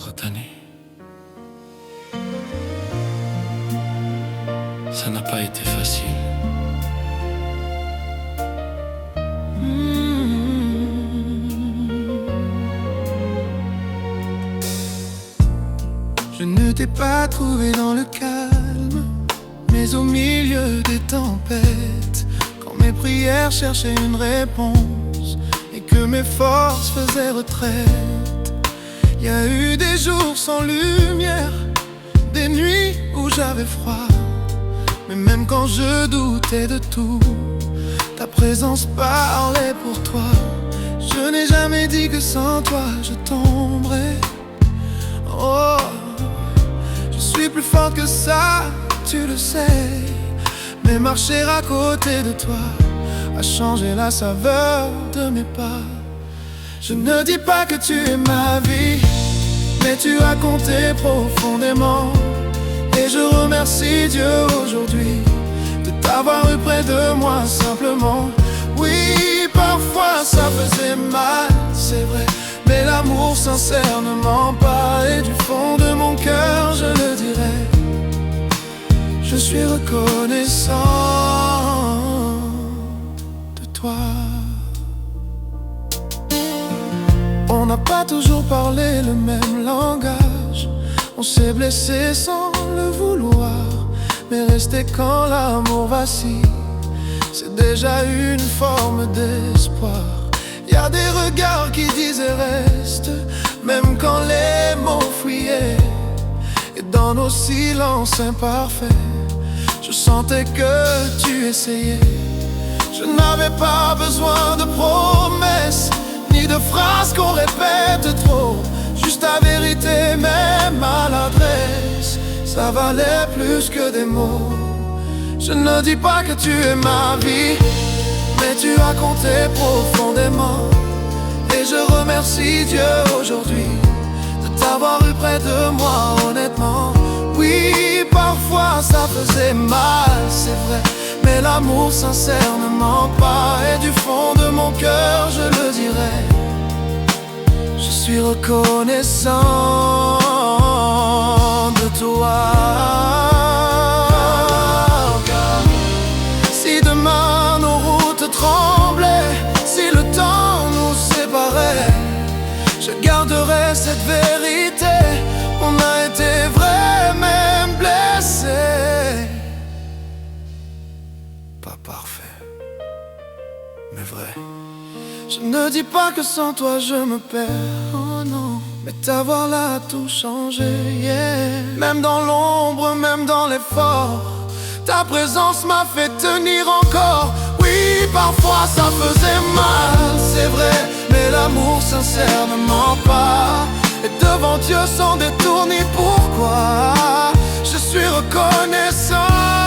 Rotani, ça n'a pas été facile. Je ne t'ai pas trouvé dans le calme, mais au milieu des tempêtes, quand mes prières cherchaient une réponse et que mes forces faisaient retraite. Il y a eu des jours sans lumière, des nuits où j'avais froid, mais même quand je doutais de tout, ta présence parlait pour toi. Je n'ai jamais dit que sans toi je tomberais. Oh, je suis plus forte que ça, tu le sais. Mais marcher à côté de toi a changé la saveur de mes pas. Je ne dis pas que tu es ma vie, mais tu as compté profondément. Et je remercie Dieu aujourd'hui de t'avoir eu près de moi simplement. Oui, parfois ça faisait mal, c'est vrai, mais l'amour sincère ne ment pas. Et du fond de mon cœur je le dirai, je suis reconnaissant de toi. On n'a pas toujours parlé le même langage, on s'est blessé sans le vouloir, mais rester quand l'amour vacille, c'est déjà une forme d'espoir. Y a des regards qui disaient reste, même quand les mots fuyaient. Et dans nos silences imparfaits, je sentais que tu essayais. Je n'avais pas besoin de promesses, ni de phrases qu'on répète trop. Juste ta vérité, même maladresse, ça valait plus que des mots. Je ne dis pas que tu es ma vie, mais tu as compté profondément. Et je remercie Dieu aujourd'hui de t'avoir eu près de moi honnêtement. Oui, parfois ça faisait mal, c'est vrai, mais l'amour sincère ne ment pas. Et du fond de mon cœur je le dirai, je suis reconnaissant de toi. Si demain nos routes tremblaient, si le temps nous séparait, je garderai cette vérité. On a été vrai, même blessé. Pas parfait, mais vrai. Je ne dis pas que sans toi je me perds, oh non, mais t'avoir là a tout changé, yeah. Même dans l'ombre, même dans l'effort, ta présence m'a fait tenir encore. Oui, parfois ça faisait mal, c'est vrai, mais l'amour sincère ne ment pas. Et devant Dieu sans détour ni pourquoi, je suis reconnaissant.